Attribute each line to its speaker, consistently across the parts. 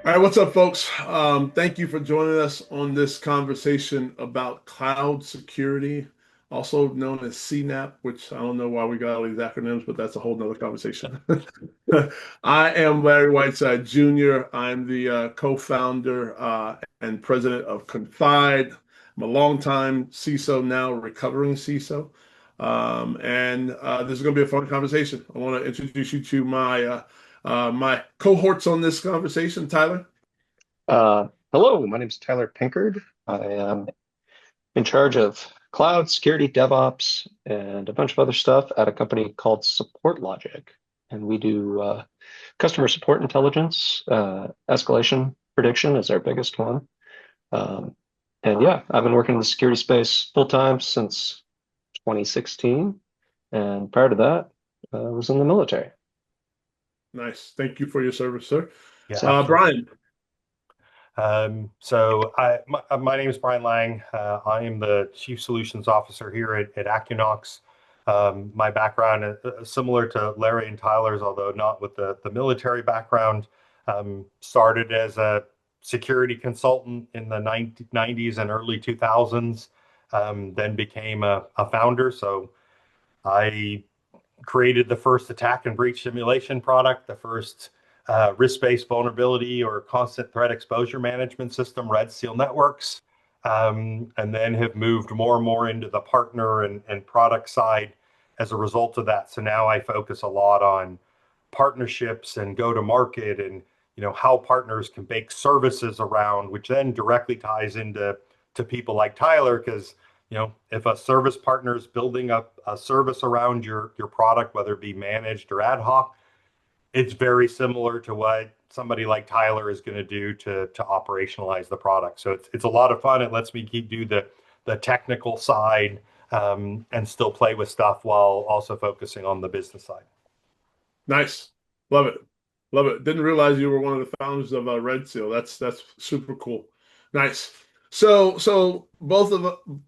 Speaker 1: All right, what's up, folks? Thank you for joining us on this conversation about cloud security, also known as CNAPP, which I don't know why we got all these acronyms, but that's a whole nother conversation. I am Larry Whiteside Jr. I'm the co-founder and president of Confide. I'm a longtime CISO now, recovering CISO. And this is going to be a fun conversation. I want to introduce you to my cohorts on this conversation. Tyler.
Speaker 2: Hello, my name is Tyler Pinkard. I am in charge of cloud security, DevOps, and a bunch of other stuff at a company called SupportLogic. And we do customer support intelligence, escalation prediction is our biggest one. And yeah, I've been working in the security space full time since 2016. And prior to that, I was in the military.
Speaker 1: Nice. Thank you for your service, sir.
Speaker 3: Yeah, absolutely.
Speaker 1: Brian.
Speaker 3: My name is Brian Lang. I am the Chief Solutions Officer here at AccuKnox. My background is similar to Larry and Tyler's, although not with the military background. Started as a security consultant in the 90s and early 2000s, then became a founder. So I created the first attack and breach simulation product, the first risk-based vulnerability or constant threat exposure management system, Red Seal Networks, and then have moved more and more into the partner and product side as a result of that. So now I focus a lot on partnerships and go to market and how partners can bake services around, which then directly ties into people like Tyler, because if a service partner is building up a service around your product, whether it be managed or ad hoc, it's very similar to what somebody like Tyler is going to do to operationalize the product. So it's a lot of fun. It lets me do the technical side and still play with stuff while also focusing on the business side.
Speaker 1: Nice. Love it. Love it. Didn't realize you were one of the founders of Red Seal. That's super cool. Nice. So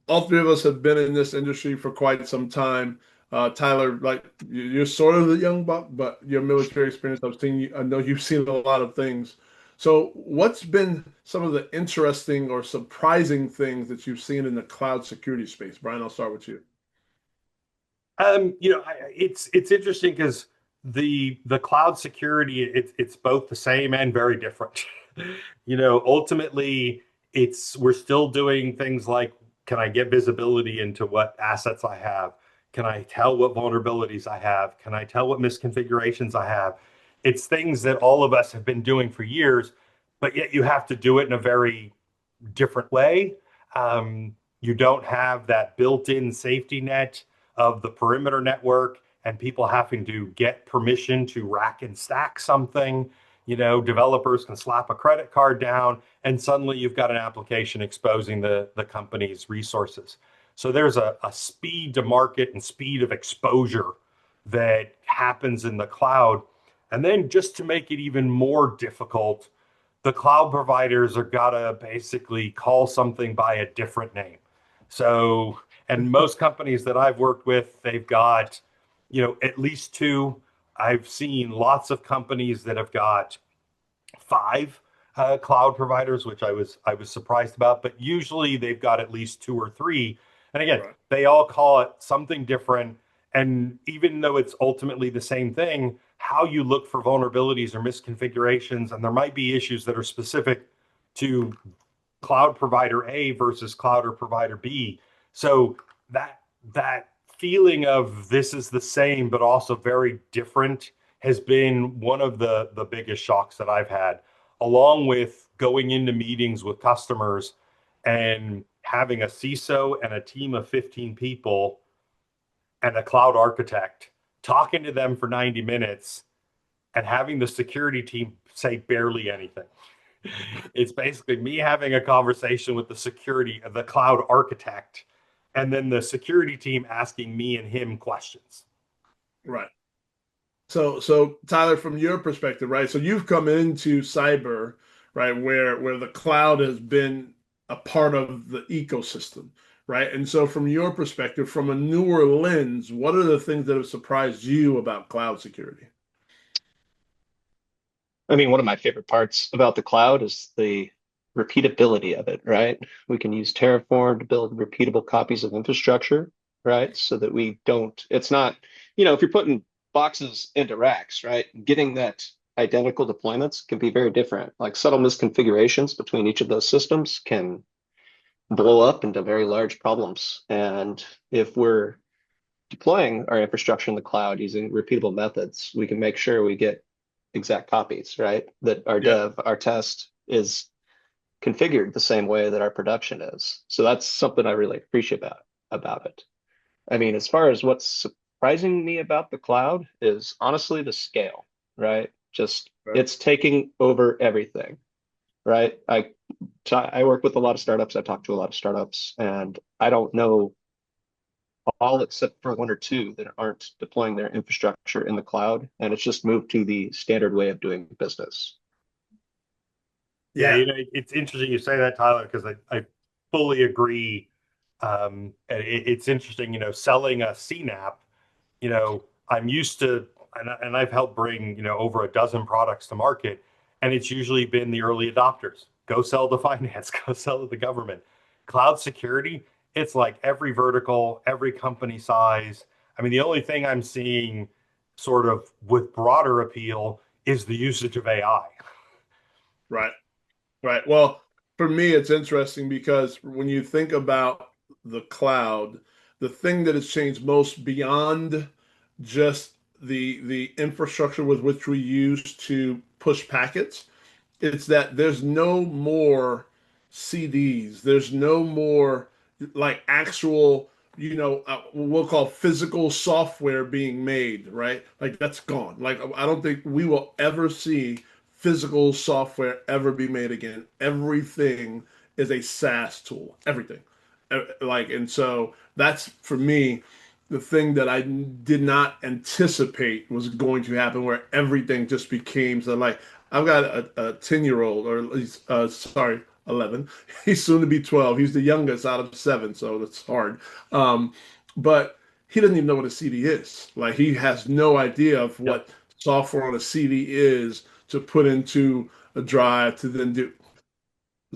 Speaker 1: all three of us have been in this industry for quite some time. Tyler, like you're sort of the young buck, but your military experience, I know you've seen a lot of things. So what's been some of the interesting or surprising things that you've seen in the cloud security space? Brian, I'll start with you.
Speaker 3: It's interesting because the cloud security, it's both the same and very different. Ultimately, we're still doing things like, can I get visibility into what assets I have? Can I tell what vulnerabilities I have? Can I tell what misconfigurations I have? It's things that all of us have been doing for years, but yet you have to do it in a very different way. You don't have that built-in safety net of the perimeter network and people having to get permission to rack and stack something. Developers can slap a credit card down and suddenly you've got an application exposing the company's resources. So there's a speed to market and speed of exposure that happens in the cloud. And then just to make it even more difficult, the cloud providers are gotta basically call something by a different name. So, and most companies that I've worked with, they've got, at least two. I've seen lots of companies that have got 5 cloud providers, which I was surprised about, but usually they've got at least 2 or 3. And again,
Speaker 1: Right.
Speaker 3: they all call it something different. And even though it's ultimately the same thing, how you look for vulnerabilities or misconfigurations, and there might be issues that are specific to cloud provider A versus cloud provider B. So that feeling of this is the same, but also very different has been one of the biggest shocks that I've had, along with going into meetings with customers and having a CISO and a team of 15 people and a cloud architect talking to them for 90 minutes and having the security team say barely anything. It's basically me having a conversation with the cloud architect, and then the security team asking me and him questions.
Speaker 1: Right. So Tyler, from your perspective, right? So you've come into cyber, right, where the cloud has been a part of the ecosystem, right? And so from your perspective, from a newer lens, what are the things that have surprised you about cloud security?
Speaker 2: I mean, one of my favorite parts about the cloud is the repeatability of it, right? We can use Terraform to build repeatable copies of infrastructure, right? So that we don't, it's not, if you're putting boxes into racks, right? Getting that identical deployments can be very different. Like subtle misconfigurations between each of those systems can blow up into very large problems. And if we're deploying our infrastructure in the cloud using repeatable methods, we can make sure we get exact copies, right? That our
Speaker 1: Yeah.
Speaker 2: dev, our test is configured the same way that our production is. So that's something I really appreciate about it. I mean, as far as what's surprising me about the cloud is honestly the scale, right? Just
Speaker 1: Right.
Speaker 2: it's taking over everything, right? I work with a lot of startups. I talk to a lot of startups, and I don't know all except for one or two that aren't deploying their infrastructure in the cloud, and it's just moved to the standard way of doing business.
Speaker 3: Yeah,
Speaker 1: Yeah.
Speaker 3: it's interesting you say that, Tyler, because I fully agree. And it's interesting, selling a CNAPP, I'm used to, and I've helped bring, over a dozen products to market, and it's usually been the early adopters. Go sell to finance, go sell to the government. Cloud security, it's like every vertical, every company size. I mean, the only thing I'm seeing sort of with broader appeal is the usage of AI.
Speaker 1: Right. Right. Well, for me, it's interesting because when you think about the cloud, the thing that has changed most beyond just the infrastructure with which we use to push packets, it's that there's no more CDs. There's no more like actual, we'll call physical software being made, right? Like that's gone. Like I don't think we will ever see physical software ever be made again. Everything is a SaaS tool. Everything. Like, and so that's for me the thing that I did not anticipate was going to happen, where everything just became so like I've got a 10-year-old, or at least, sorry, 11. He's soon to be 12. He's the youngest out of seven, so that's hard. Um, but he doesn't even know what a CD is. Like, he has no idea of
Speaker 3: Yep.
Speaker 1: what software on a CD is to put into a drive to then do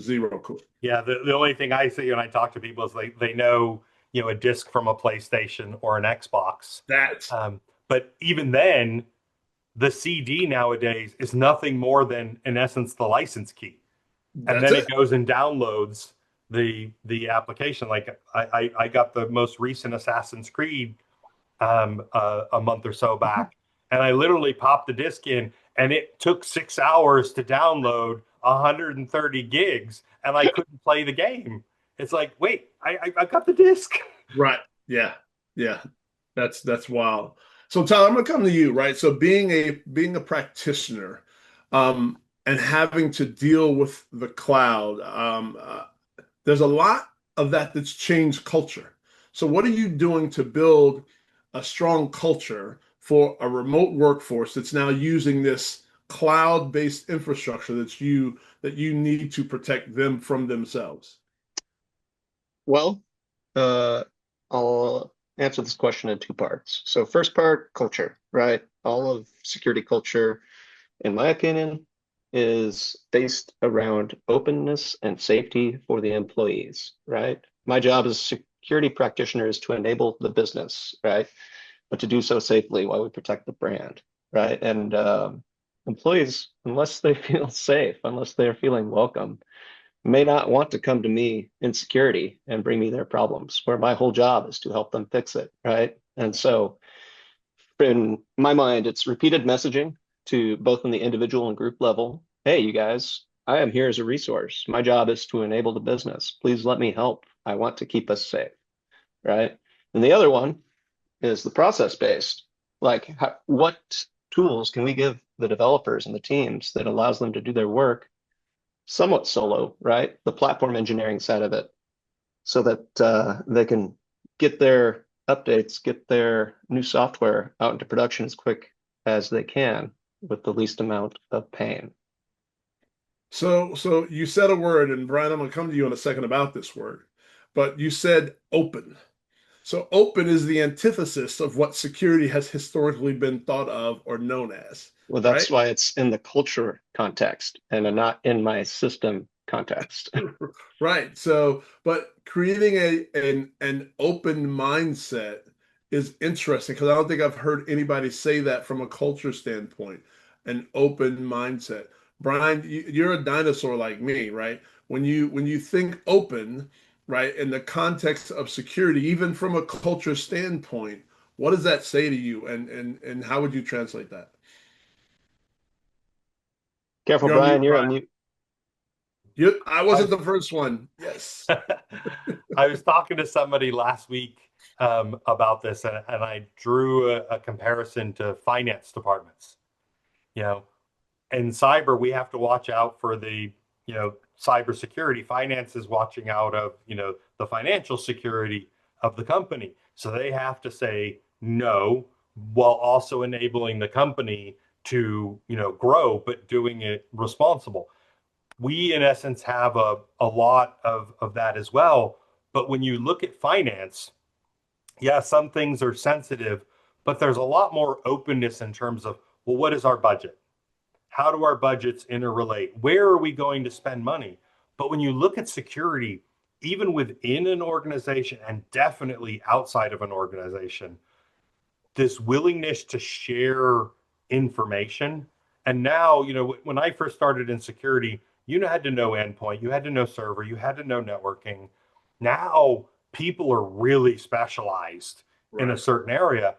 Speaker 1: zero clue.
Speaker 3: Yeah, the only thing I see when I talk to people is they know, a disc from a PlayStation or an Xbox.
Speaker 1: That's
Speaker 3: But even then, the CD nowadays is nothing more than, in essence, the license key. And
Speaker 1: that's
Speaker 3: then it
Speaker 1: it.
Speaker 3: goes and downloads the application. Like I got the most recent Assassin's Creed a month or so back, and I literally popped the disc in, and it took 6 hours to download 130 gigs, and I couldn't play the game. It's like, wait, I got the disc.
Speaker 1: Right. Yeah. Yeah. That's wild. So Tyler, I'm gonna come to you, right? So being a practitioner, and having to deal with the cloud, there's a lot of that that's changed culture. So what are you doing to build a strong culture for a remote workforce that's now using this cloud-based infrastructure that you need to protect them from themselves?
Speaker 2: Well, I'll answer this question in two parts. So first part, culture, right? All of security culture, in my opinion, is based around openness and safety for the employees, right? My job as a security practitioner is to enable the business, right? But to do so safely while we protect the brand, right? And employees, unless they feel safe, unless they're feeling welcome, may not want to come to me in security and bring me their problems, where my whole job is to help them fix it, right? And so, in my mind, it's repeated messaging to both on the individual and group level. Hey, you guys, I am here as a resource. My job is to enable the business. Please let me help. I want to keep us safe, right? And the other one is the process based. Like, what tools can we give the developers and the teams that allows them to do their work somewhat solo, right? The platform engineering side of it, so that they can get their updates, get their new software out into production as quick as they can with the least amount of pain.
Speaker 1: So you said a word, and Brian, I'm gonna come to you in a second about this word, but you said open. So open is the antithesis of what security has historically been thought of or known as,
Speaker 2: Well, that's
Speaker 1: right?
Speaker 2: why it's in the culture context and not in my system context.
Speaker 1: Right. So, but creating an open mindset is interesting because I don't think I've heard anybody say that from a culture standpoint. An open mindset. Brian, you're a dinosaur like me, right? When you think open, right, in the context of security, even from a culture standpoint, what does that say to you, and how would you translate that?
Speaker 2: Careful,
Speaker 1: You're on mute,
Speaker 2: Brian, you're on
Speaker 1: Brian.
Speaker 2: mute.
Speaker 1: I
Speaker 3: I
Speaker 1: wasn't
Speaker 3: was
Speaker 1: the first one. Yes.
Speaker 3: I was talking to somebody last week about this, and I drew a comparison to finance departments. You know, in cyber, we have to watch out for the, cybersecurity. Finance is watching out of, the financial security of the company. So they have to say no while also enabling the company to, grow, but doing it responsible. We, in essence, have a lot of that as well. But when you look at finance, yeah, some things are sensitive, but there's a lot more openness in terms of, well, what is our budget? How do our budgets interrelate? Where are we going to spend money? But when you look at security, even within an organization and definitely outside of an organization, this willingness to share information. And now, when I first started in security, you had to know endpoint, you had to know server, you had to know networking. Now, people are really specialized in a
Speaker 1: Right.
Speaker 3: certain area,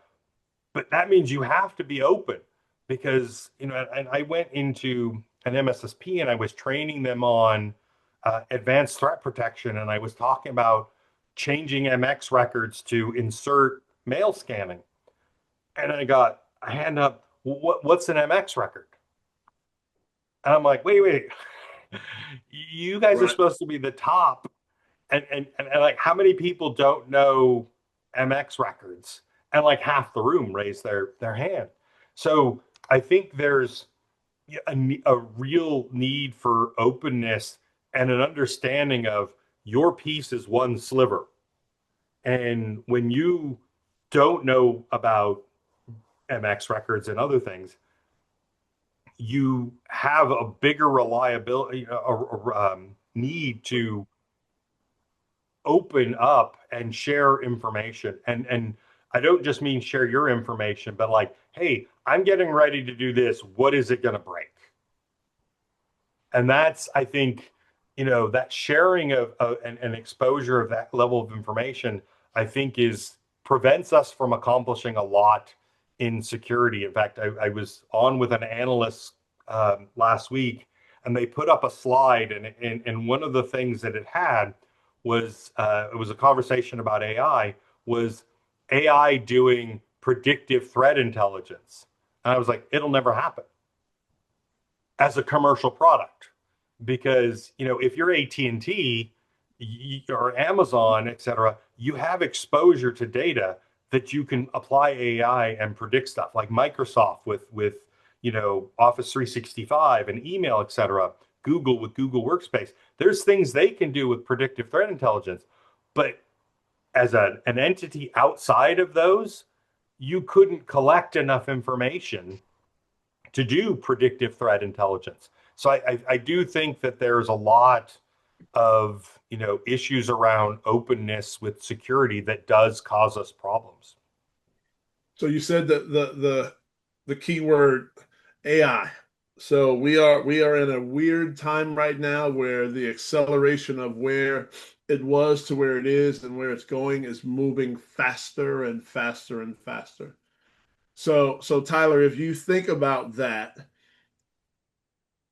Speaker 3: but that means you have to be open because, and I went into an MSSP and I was training them on advanced threat protection. And I was talking about changing MX records to insert mail scanning. And I got a hand up, what's an MX record? And I'm like, wait, you guys are
Speaker 1: Right.
Speaker 3: supposed to be the top. And like, how many people don't know MX records? And like half the room raised their hand. So I think there's a real need for openness and an understanding of your piece is one sliver. And when you don't know about MX records and other things, you have a bigger reliability, need to open up and share information. And I don't just mean share your information, but like, hey, I'm getting ready to do this. What is it going to break? And that's, I think, that sharing of and exposure of that level of information, I think is prevents us from accomplishing a lot in security. In fact, I was on with an analyst last week, and they put up a slide, and one of the things that it had was it was a conversation about AI, was AI doing predictive threat intelligence. And I was like, it'll never happen as a commercial product, because if you're AT&T or Amazon, et cetera, you have exposure to data that you can apply AI and predict stuff, like Microsoft with Office 365 and email, et cetera. Google with Google Workspace. There's things they can do with predictive threat intelligence, but as an entity outside of those, you couldn't collect enough information to do predictive threat intelligence. So I do think that there's a lot of issues around openness with security that does cause us problems.
Speaker 1: So you said that the key word AI. So we are in a weird time right now where the acceleration of where it was to where it is and where it's going is moving faster and faster and faster. So Tyler, if you think about that,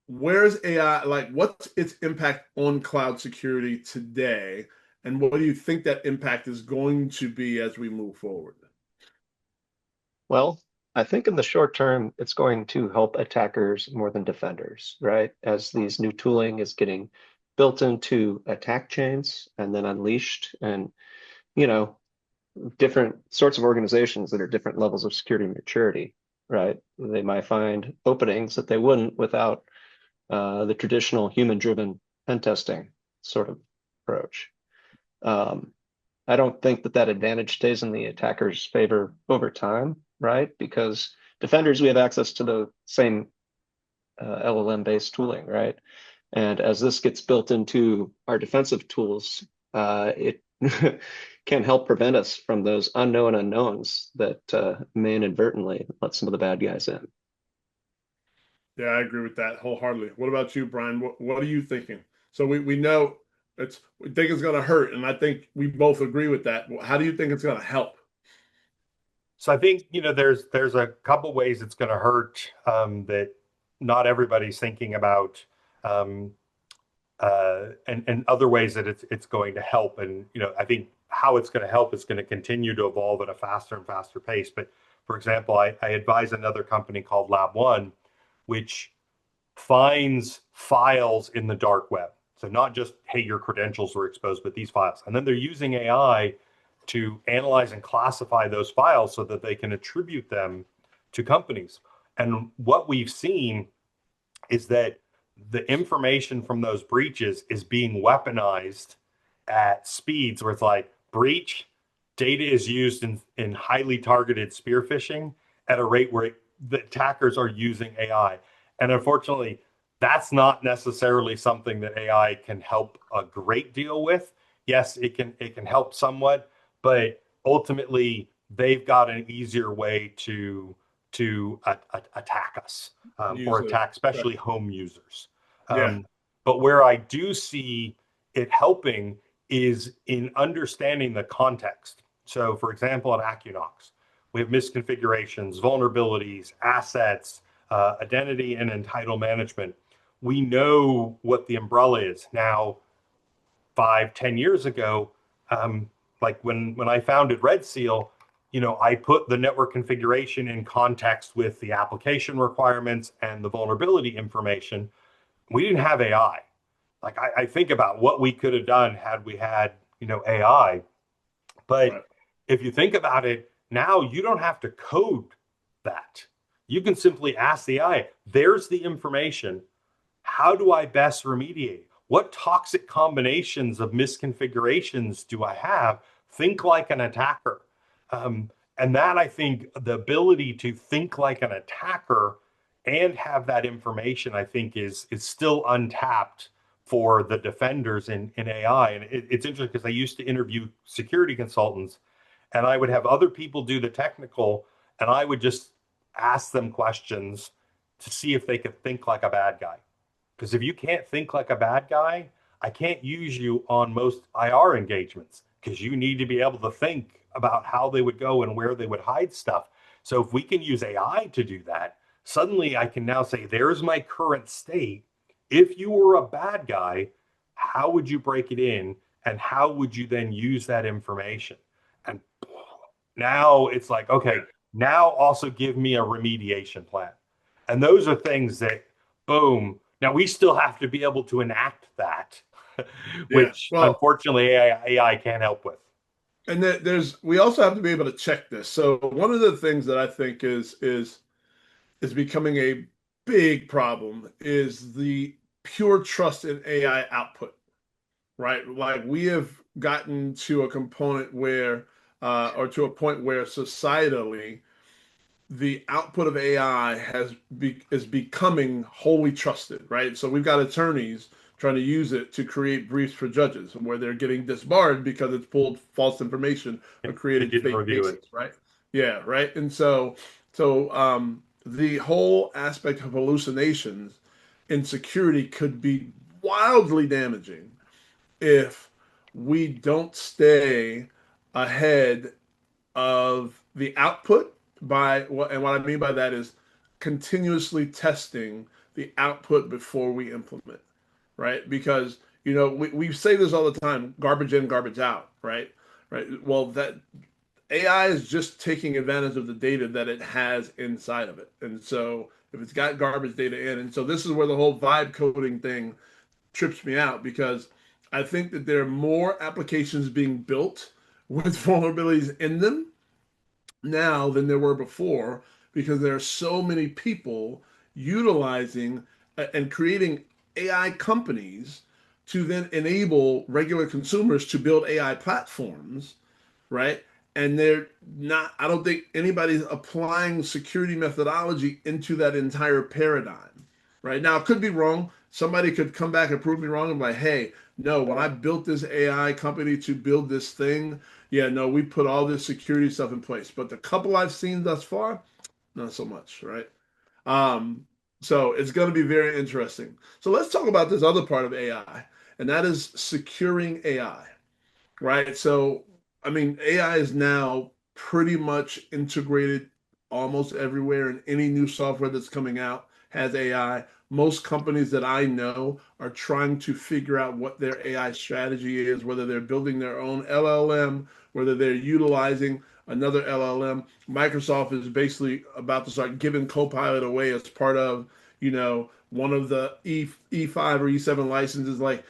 Speaker 1: where's AI, like what's its impact on cloud security today? And what do you think that impact is going to be as we move forward?
Speaker 2: Well, I think in the short term, it's going to help attackers more than defenders, right? As these new tooling is getting built into attack chains and then unleashed, and you know, different sorts of organizations that are different levels of security maturity, right? They might find openings that they wouldn't without the traditional human-driven pen testing sort of approach. Um, I don't think that advantage stays in the attacker's favor over time, right? Because defenders, we have access to the same LLM-based tooling, right? And as this gets built into our defensive tools, it can help prevent us from those unknown unknowns that may inadvertently let some of the bad guys in.
Speaker 1: Yeah, I agree with that wholeheartedly. What about you, Brian? What are you thinking? So we know we think it's going to hurt, and I think we both agree with that. How do you think it's going to help?
Speaker 3: So I think, there's a couple ways it's going to hurt that not everybody's thinking about, and other ways that it's going to help. And I think how it's going to help is going to continue to evolve at a faster and faster pace. But for example, I advise another company called Lab One, which finds files in the dark web. So not just, hey, your credentials were exposed, but these files. And then they're using AI to analyze and classify those files so that they can attribute them to companies. And what we've seen is that the information from those breaches is being weaponized at speeds where it's like breach data is used in highly targeted spear phishing at a rate where the attackers are using AI. And unfortunately, that's not necessarily something that AI can help a great deal with. Yes, it can help somewhat, but ultimately they've got an easier way to attack us or attack especially home users.
Speaker 1: Yeah.
Speaker 3: But where I do see it helping is in understanding the context. So for example, at AccuKnox, we have misconfigurations, vulnerabilities, assets, identity and entitle management. We know what the umbrella is. Now, 5-10 years ago, like when I founded Red Seal, I put the network configuration in context with the application requirements and the vulnerability information. We didn't have AI. Like I think about what we could have done had we had, AI. But
Speaker 1: Right.
Speaker 3: if you think about it, now you don't have to code that. You can simply ask the AI, there's the information. How do I best remediate? What toxic combinations of misconfigurations do I have? Think like an attacker. And that, I think, the ability to think like an attacker and have that information, I think, is still untapped for the defenders in AI. And it's interesting because I used to interview security consultants, and I would have other people do the technical, and I would just ask them questions to see if they could think like a bad guy. Because if you can't think like a bad guy, I can't use you on most IR engagements because you need to be able to think about how they would go and where they would hide stuff. So if we can use AI to do that, suddenly I can now say, there's my current state. If you were a bad guy, how would you break it in? And how would you then use that information? And now it's like, okay, now also give me a remediation plan. And those are things that, boom. Now we still have to be able to enact that,
Speaker 1: Yeah.
Speaker 3: which
Speaker 1: Well,
Speaker 3: unfortunately AI can't help with.
Speaker 1: and we also have to be able to check this. So one of the things that I think is becoming a big problem is the pure trust in AI output, right? Like we have gotten to a component where, or to a point where societally, the output of AI is becoming wholly trusted, right? So we've got attorneys trying to use it to create briefs for judges where they're getting disbarred because it's pulled false information or
Speaker 3: They
Speaker 1: created
Speaker 3: didn't
Speaker 1: fake
Speaker 3: review
Speaker 1: cases,
Speaker 3: it.
Speaker 1: right? Yeah, right. And so the whole aspect of hallucinations in security could be wildly damaging if we don't stay ahead of the output and what I mean by that is continuously testing the output before we implement, right? Because we say this all the time, garbage in, garbage out, right? Right. Well, that AI is just taking advantage of the data that it has inside of it. And so if it's got garbage data in, and so this is where the whole vibe coding thing trips me out because I think that there are more applications being built with vulnerabilities in them now than there were before because there are so many people utilizing and creating AI companies to then enable regular consumers to build AI platforms right? And they're not, I don't think anybody's applying security methodology into that entire paradigm, right? Now, it could be wrong. Somebody could come back and prove me wrong and be like, hey, no, when I built this AI company to build this thing, yeah, no, we put all this security stuff in place. But the couple I've seen thus far, not so much, right? Um, so it's going to be very interesting. So let's talk about this other part of AI, and that is securing AI, right? So, I mean, AI is now pretty much integrated almost everywhere, and any new software that's coming out has AI. Most companies that I know are trying to figure out what their AI strategy is, whether they're building their own LLM, whether they're utilizing another LLM. Microsoft is basically about to start giving Copilot away as part of, one of the E5 or E7 licenses. Like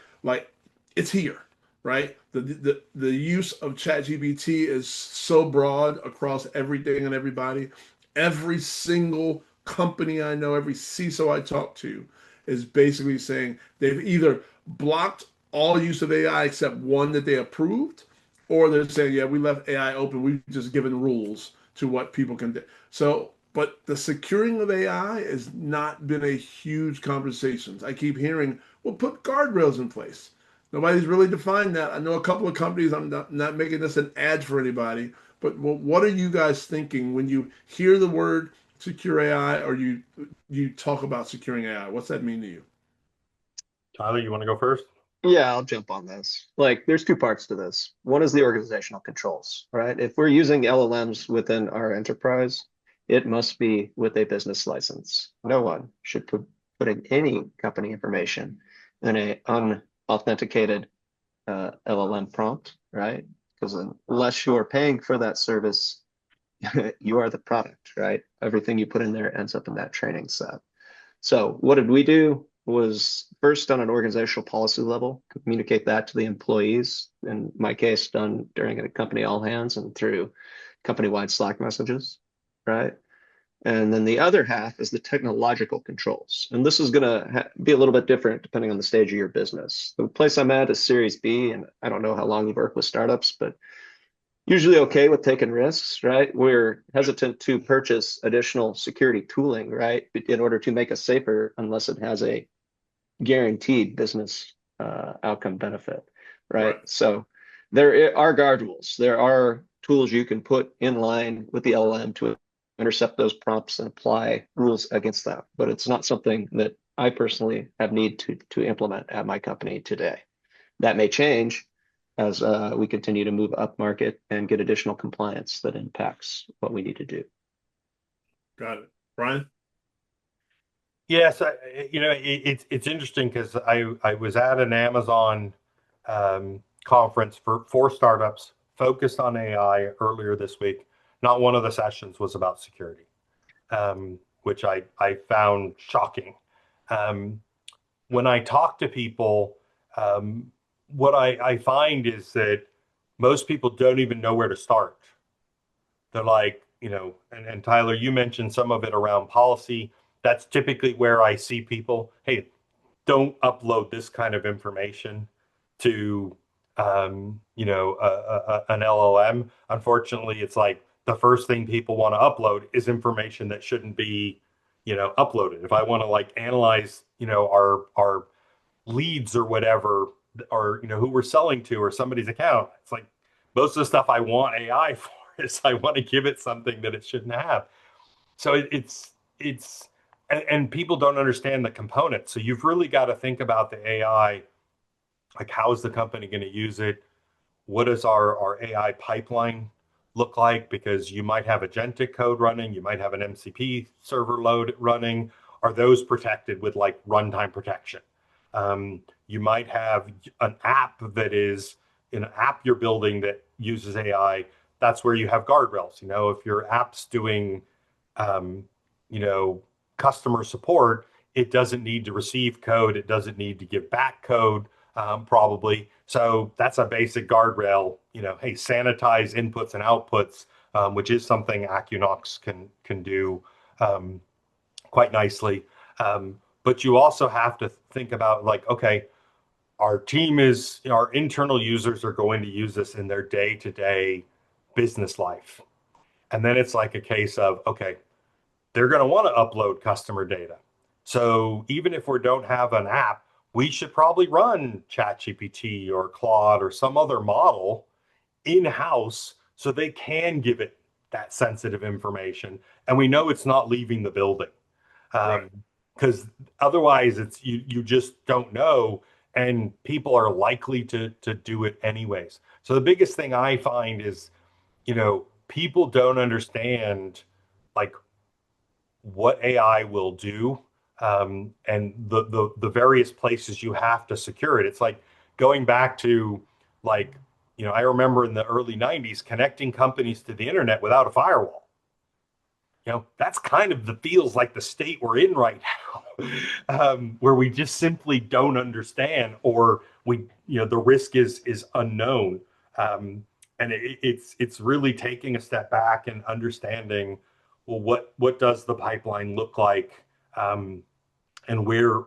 Speaker 1: it's here, right? The use of ChatGPT is so broad across everything and everybody. Every single company I know, every CISO I talk to is basically saying they've either blocked all use of AI except one that they approved, or they're saying, yeah, we left AI open. We've just given rules to what people can do. So, but the securing of AI has not been a huge conversation. I keep hearing, well, put guardrails in place. Nobody's really defined that. I know a couple of companies, I'm not making this an ad for anybody, but what are you guys thinking when you hear the word secure AI or you talk about securing AI? What's that mean to you?
Speaker 3: Tyler, you want to go first?
Speaker 2: Yeah, I'll jump on this. Like, there's two parts to this. One is the organizational controls, right? If we're using LLMs within our enterprise, it must be with a business license. No one should put putting any company information in a unauthenticated LLM prompt, right? Because unless you're paying for that service, you are the product, right? Everything you put in there ends up in that training set. So what did we do was first on an organizational policy level, communicate that to the employees. In my case, done during a company all hands and through company-wide Slack messages, right? And then the other half is the technological controls. And this is going to be a little bit different depending on the stage of your business. The place I'm at is Series B, and I don't know how long you've worked with startups, but usually okay with taking risks, right? We're hesitant to purchase additional security tooling, right, in order to make us safer unless it has a guaranteed business outcome benefit, right?
Speaker 1: Right.
Speaker 2: So there are guard rules. There are tools you can put in line with the LLM to intercept those prompts and apply rules against that. But it's not something that I personally have need to implement at my company today. That may change as we continue to move up market and get additional compliance that impacts what we need to do.
Speaker 1: Got it. Brian?
Speaker 3: Yes, it's interesting because I was at an Amazon conference for startups focused on AI earlier this week. Not one of the sessions was about security, which I found shocking. When I talk to people, what I find is that most people don't even know where to start. They're like, and Tyler, you mentioned some of it around policy. That's typically where I see people, hey, don't upload this kind of information to, an LLM. Unfortunately, it's like the first thing people want to upload is information that shouldn't be, uploaded. If I want to like analyze, our leads or whatever, or who we're selling to or somebody's account, it's like most of the stuff I want AI for is I want to give it something that it shouldn't have. So it's and people don't understand the components. So you've really got to think about the AI, like how is the company going to use it? What does our AI pipeline look like? Because you might have agentic code running, you might have an MCP server load running. Are those protected with like runtime protection? You might have an app that is an app you're building that uses AI. That's where you have guardrails. If your app's doing, um, you know, customer support, it doesn't need to receive code. It doesn't need to give back code, probably. So that's a basic guardrail. Hey, sanitize inputs and outputs, which is something AccuKnox can do quite nicely. But you also have to think about like, okay, our internal users are going to use this in their day-to-day business life. And then it's like a case of, okay, they're going to want to upload customer data. So even if we don't have an app, we should probably run ChatGPT or Claude or some other model in-house so they can give it that sensitive information. And we know it's not leaving the building.
Speaker 1: Right.
Speaker 3: Because otherwise it's you just don't know, and people are likely to do it anyways. So the biggest thing I find is, people don't understand like what AI will do, and the various places you have to secure it. It's like going back to, like, I remember in the early 90s connecting companies to the internet without a firewall. That's kind of feels like the state we're in right now, where we just simply don't understand, or the risk is unknown. And it's really taking a step back and understanding, well, what does the pipeline look like, and where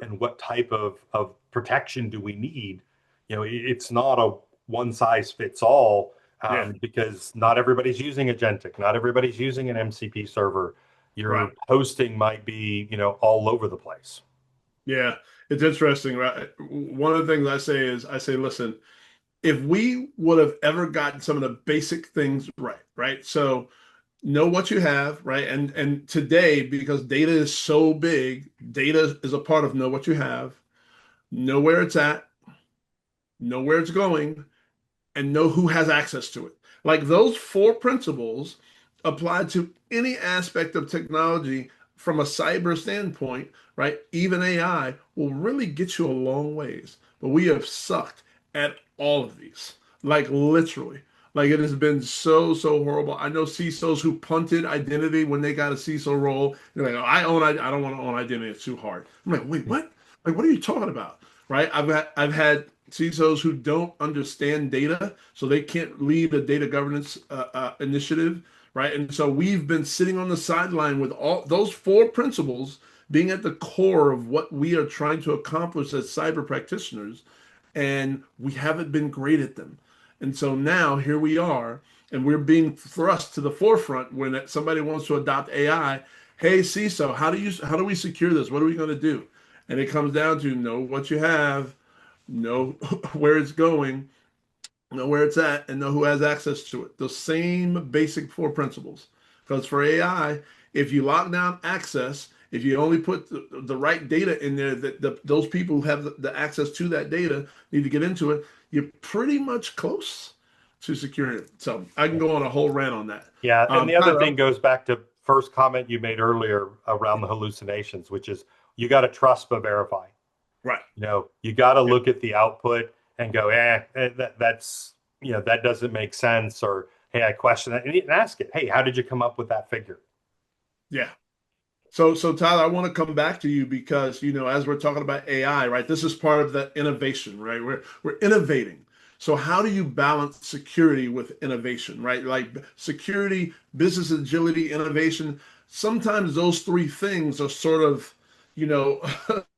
Speaker 3: and what type of protection do we need? It's not a one size fits all,
Speaker 1: Yeah.
Speaker 3: because not everybody's using agentic, not everybody's using an MCP server. Your
Speaker 1: Right.
Speaker 3: hosting might be, all over the place.
Speaker 1: Yeah. It's interesting, right? One of the things I say, listen, if we would have ever gotten some of the basic things right, right? So know what you have, right? And today, because data is so big, data is a part of know what you have, know where it's at, know where it's going, and know who has access to it. Like those four principles applied to any aspect of technology from a cyber standpoint, right? Even AI will really get you a long ways. But we have sucked at all of these, like literally. Like it has been so horrible. I know CISOs who punted identity when they got a CISO role. They're like, oh, I don't want to own identity. It's too hard. I'm like, wait, what? Like, what are you talking about? Right? I've had CISOs who don't understand data, so they can't lead a data governance initiative, right? And so we've been sitting on the sideline with all those four principles being at the core of what we are trying to accomplish as cyber practitioners, and we haven't been great at them. And so now here we are, and we're being thrust to the forefront when somebody wants to adopt AI. Hey, CISO, how do we secure this? What are we going to do? And it comes down to know what you have, know where it's going, know where it's at, and know who has access to it. The same basic four principles. Because for AI, if you lock down access, if you only put the right data in there, that those people who have the access to that data need to get into it, you're pretty much close to securing it. So I can go on a whole rant on that.
Speaker 3: Yeah, and the other
Speaker 1: Tyler,
Speaker 3: thing goes back to first comment you made earlier around the hallucinations, which is you got to trust but verify.
Speaker 1: right.
Speaker 3: You got to
Speaker 1: Yep.
Speaker 3: look at the output and go, that's, that doesn't make sense. Or, hey, I question that, and ask it, hey, how did you come up with that figure?
Speaker 1: Yeah. So Tyler, I want to come back to you because, as we're talking about AI, right, this is part of the innovation, right? We're innovating. So how do you balance security with innovation, right? Like security, business agility, innovation. Sometimes those three things are sort of,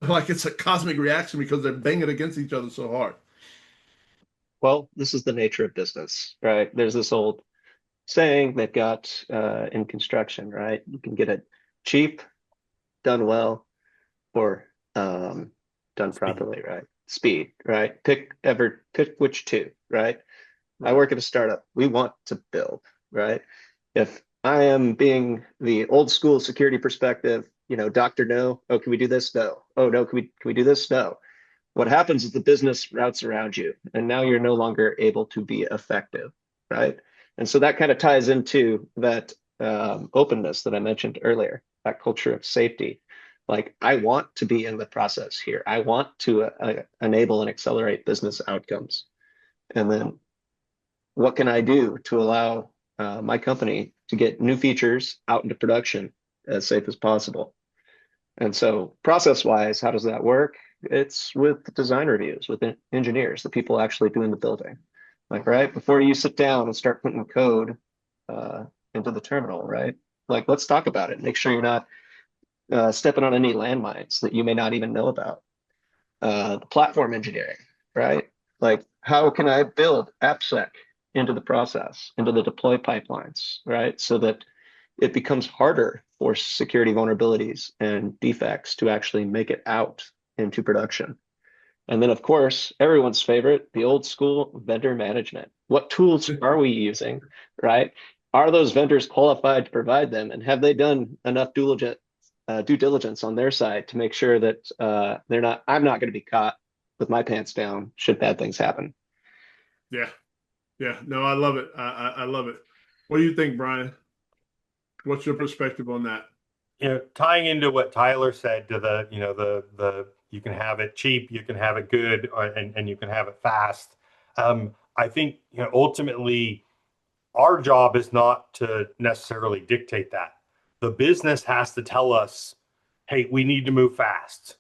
Speaker 1: like it's a cosmic reaction because they're banging against each other so hard.
Speaker 2: Well, this is the nature of business, right? There's this old saying they've got in construction, right? You can get it cheap, done well, or done
Speaker 3: Speed.
Speaker 2: properly, right? Speed, right? Pick which two, right? I
Speaker 1: Right.
Speaker 2: work at a startup. We want to build, right? If I am being the old school security perspective, doctor, no. Oh, can we do this? No. Oh, no. Can we do this? No. What happens is the business routes around you, and now you're no longer able to be effective, right? And so that kind of ties into that openness that I mentioned earlier, that culture of safety. Like, I want to be in the process here. I want to enable and accelerate business outcomes. And then what can I do to allow my company to get new features out into production as safe as possible? And so process-wise, how does that work? It's with design reviews, with engineers, the people actually doing the building. Like, right, before you sit down and start putting code into the terminal, right? Like, let's talk about it. Make sure you're not stepping on any landmines that you may not even know about. The platform engineering, right? Like, how can I build AppSec into the process, into the deploy pipelines, right? So that it becomes harder for security vulnerabilities and defects to actually make it out into production. And then, of course, everyone's favorite, the old school vendor management. What tools are we using, right? Are those vendors qualified to provide them? And have they done enough due diligence on their side to make sure that I'm not going to be caught with my pants down should bad things happen?
Speaker 1: Yeah. Yeah. No, I love it. I love it. What do you think, Brian? What's your perspective on that?
Speaker 3: Tying into what Tyler said to the you can have it cheap, you can have it good, and you can have it fast. I think, ultimately our job is not to necessarily dictate that. The business has to tell us, hey, we need to move fast.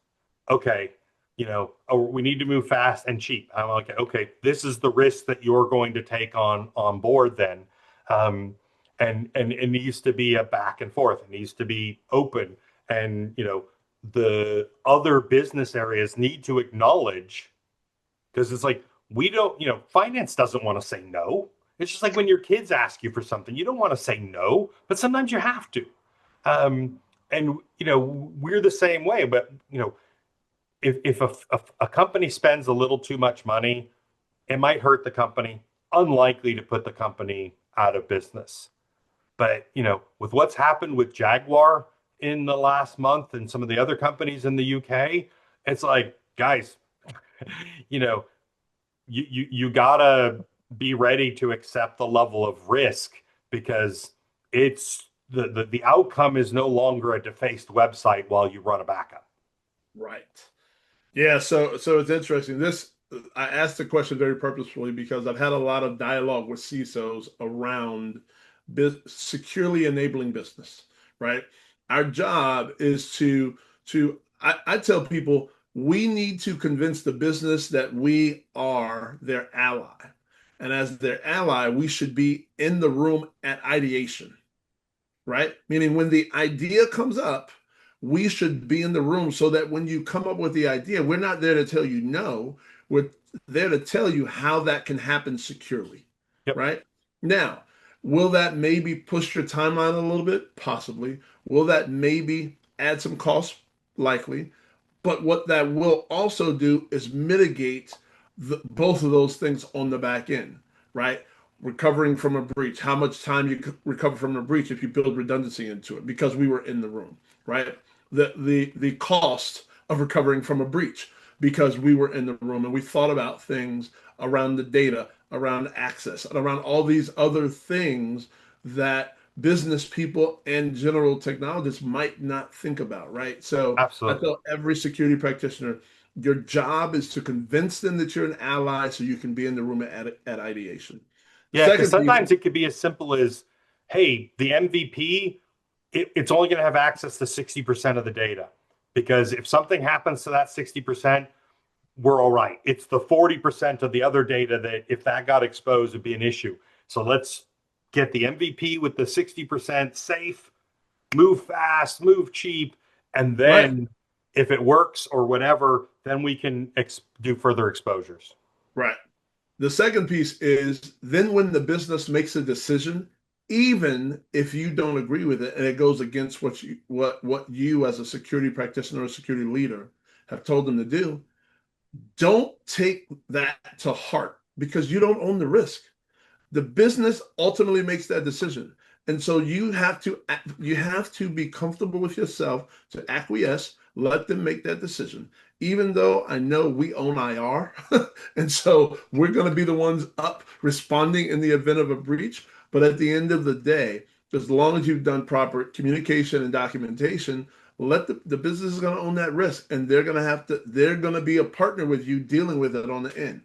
Speaker 3: Okay, we need to move fast and cheap. I'm like, okay, this is the risk that you're going to take on board then. And it needs to be a back and forth. It needs to be open. And, the other business areas need to acknowledge, because it's like, we don't, finance doesn't want to say no. It's just like when your kids ask you for something, you don't want to say no, but sometimes you have to. And, we're the same way, but, if a company spends a little too much money, it might hurt the company, unlikely to put the company out of business. But, with what's happened with Jaguar in the last month and some of the other companies in the UK, it's like, guys, you gotta be ready to accept the level of risk, because it's the outcome is no longer a defaced website while you run a backup.
Speaker 1: Right. Yeah. So it's interesting. I asked the question very purposefully because I've had a lot of dialogue with CISOs around securely enabling business, right? Our job is I tell people, we need to convince the business that we are their ally. And as their ally, we should be in the room at ideation, right? Meaning when the idea comes up, we should be in the room so that when you come up with the idea, we're not there to tell you no, we're there to tell you how that can happen securely,
Speaker 3: Yep.
Speaker 1: right? Now, will that maybe push your timeline a little bit? Possibly. Will that maybe add some costs? Likely. But what that will also do is mitigate both of those things on the back end, right? Recovering from a breach, how much time you recover from a breach if you build redundancy into it, because we were in the room, right? The cost of recovering from a breach, because we were in the room and we thought about things around the data, around access, and around all these other things that business people and general technologists might not think about, right? So I
Speaker 3: Absolutely.
Speaker 1: tell every security practitioner, your job is to convince them that you're an ally so you can be in the room at ideation. The
Speaker 3: Yeah, because
Speaker 1: second piece,
Speaker 3: sometimes it could be as simple as, hey, the MVP, it's only going to have access to 60% of the data. Because if something happens to that 60%, we're all right. It's the 40% of the other data that if that got exposed would be an issue. So let's get the MVP with the 60% safe, move fast, move cheap, and
Speaker 1: right,
Speaker 3: then if it works or whatever, then we can do further exposures.
Speaker 1: right. The second piece is then when the business makes a decision, even if you don't agree with it and it goes against what you as a security practitioner or security leader have told them to do, don't take that to heart because you don't own the risk. The business ultimately makes that decision. And so you have to be comfortable with yourself to acquiesce, let them make that decision. Even though I know we own IR, and so we're going to be the ones up responding in the event of a breach. But at the end of the day, as long as you've done proper communication and documentation, let the business is going to own that risk, and they're going to be a partner with you dealing with it on the end,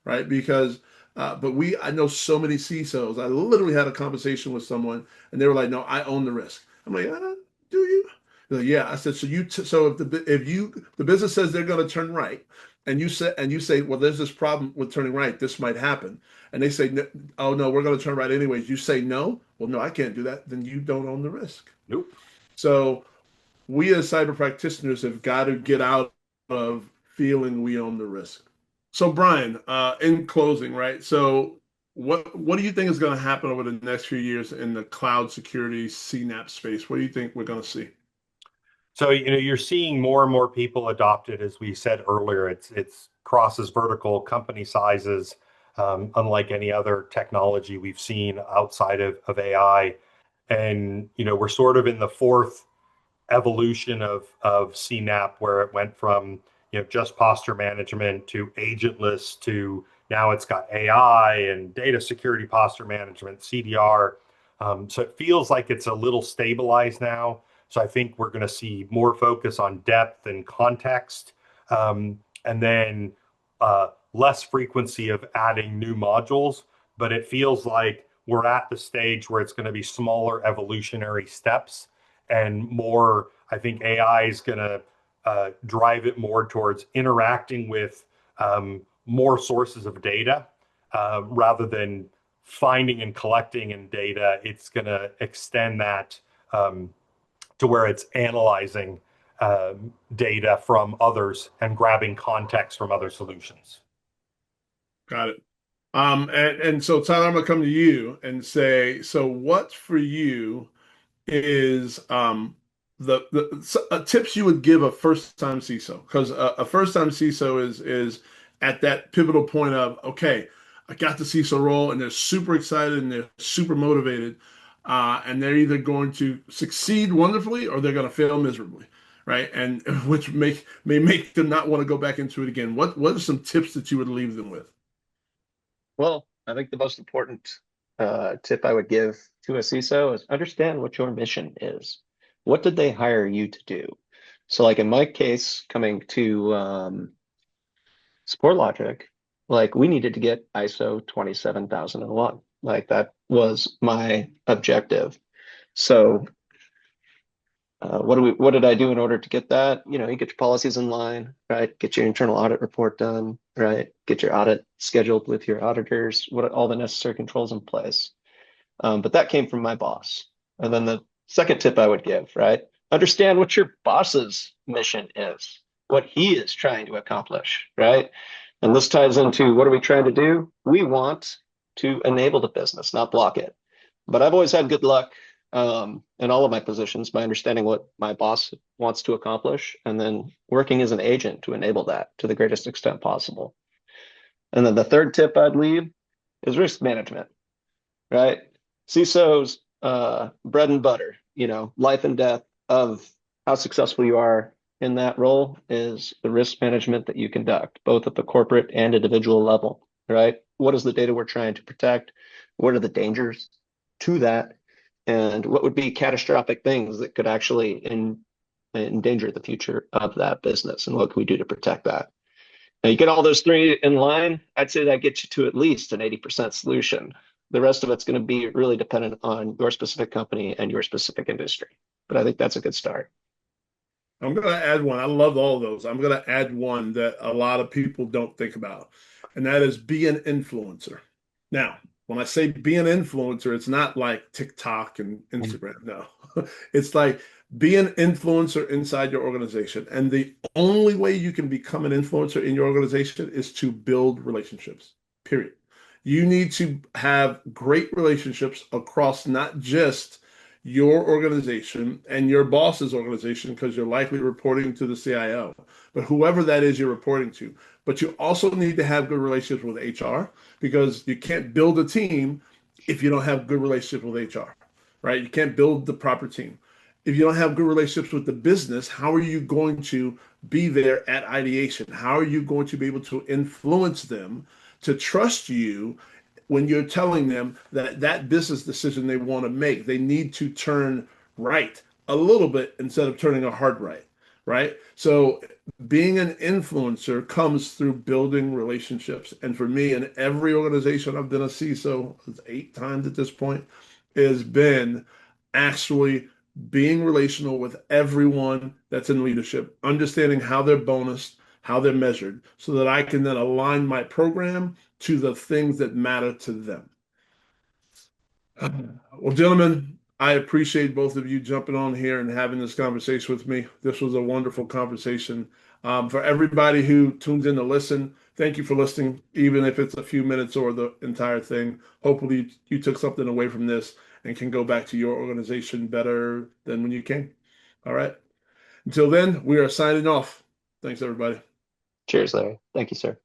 Speaker 1: right? Because but I know so many CISOs. I literally had a conversation with someone, and they were like, "No, I own the risk." I'm like, "Do you?" They're like, yeah. I said, "So so if the business says they're going to turn right, and you say, well, there's this problem with turning right. This might happen." And they say, "Oh no, we're going to turn right anyways." You say no. Well, no, I can't do that. Then you don't own the risk.
Speaker 3: Nope.
Speaker 1: So we as cyber practitioners have got to get out of feeling we own the risk. So Brian, in closing, right? So what do you think is going to happen over the next few years in the cloud security CNAPP space? What do you think we're going to see?
Speaker 3: So, you're seeing more and more people adopt it. As we said earlier, it's crosses vertical company sizes, unlike any other technology we've seen outside of AI. And, we're sort of in the fourth evolution of CNAPP, where it went from just posture management to agentless to now it's got AI and data security posture management, CDR. So it feels like it's a little stabilized now. So I think we're going to see more focus on depth and context, and then less frequency of adding new modules. But it feels like we're at the stage where it's going to be smaller evolutionary steps and more. I think AI is going to drive it more towards interacting with more sources of data rather than finding and collecting in data. It's going to extend that to where it's analyzing data from others and grabbing context from other solutions.
Speaker 1: Got it. And so Tyler, I'm gonna come to you and say, so what for you is the tips you would give a first time CISO? Because a first time CISO is at that pivotal point of, okay, I got the CISO role and they're super excited and they're super motivated, and they're either going to succeed wonderfully or they're going to fail miserably, right? And which may make them not want to go back into it again. What are some tips that you would leave them with?
Speaker 2: Well, I think the most important tip I would give to a CISO is understand what your mission is. What did they hire you to do? So, like in my case, coming to SupportLogic, like we needed to get ISO 27001. Like that was my objective. So what did I do in order to get that? You get your policies in line, right? Get your internal audit report done, right? Get your audit scheduled with your auditors, what all the necessary controls in place. But that came from my boss. And then the second tip I would give, right? Understand what your boss's mission is, what he is trying to accomplish, right? And this ties into what are we trying to do? We want to enable the business, not block it. But I've always had good luck in all of my positions by understanding what my boss wants to accomplish and then working as an agent to enable that to the greatest extent possible. And then the third tip I'd leave is risk management, right? CISO's bread and butter, life and death of how successful you are in that role is the risk management that you conduct, both at the corporate and individual level, right? What is the data we're trying to protect? What are the dangers to that? And what would be catastrophic things that could actually endanger the future of that business? And what can we do to protect that? Now, you get all those three in line, I'd say that gets you to at least an 80% solution. The rest of it's going to be really dependent on your specific company and your specific industry. But I think that's a good start.
Speaker 1: I'm going to add one. I love all of those. I'm going to add one that a lot of people don't think about, and that is be an influencer. Now, when I say be an influencer, it's not like TikTok and Instagram. No, it's like be an influencer inside your organization. And the only way you can become an influencer in your organization is to build relationships, period. You need to have great relationships across not just your organization and your boss's organization, because you're likely reporting to the CIO, but whoever that is you're reporting to. But you also need to have good relationships with HR, because you can't build a team if you don't have good relationships with HR, right? You can't build the proper team. If you don't have good relationships with the business, how are you going to be there at ideation? How are you going to be able to influence them to trust you when you're telling them that that business decision they want to make, they need to turn right a little bit instead of turning a hard right, right? So being an influencer comes through building relationships. And for me, in every organization I've been a CISO, it's 8 times at this point, has been actually being relational with everyone that's in leadership, understanding how they're bonused, how they're measured, so that I can then align my program to the things that matter to them. Well, gentlemen, I appreciate both of you jumping on here and having this conversation with me. This was a wonderful conversation. For everybody who tunes in to listen, Thank you for listening, even if it's a few minutes or the entire thing. Hopefully, you took something away from this and can go back to your organization better than when you came. All right. Until then, we are signing off. Thanks, everybody.
Speaker 2: Cheers, Larry. Thank you, sir.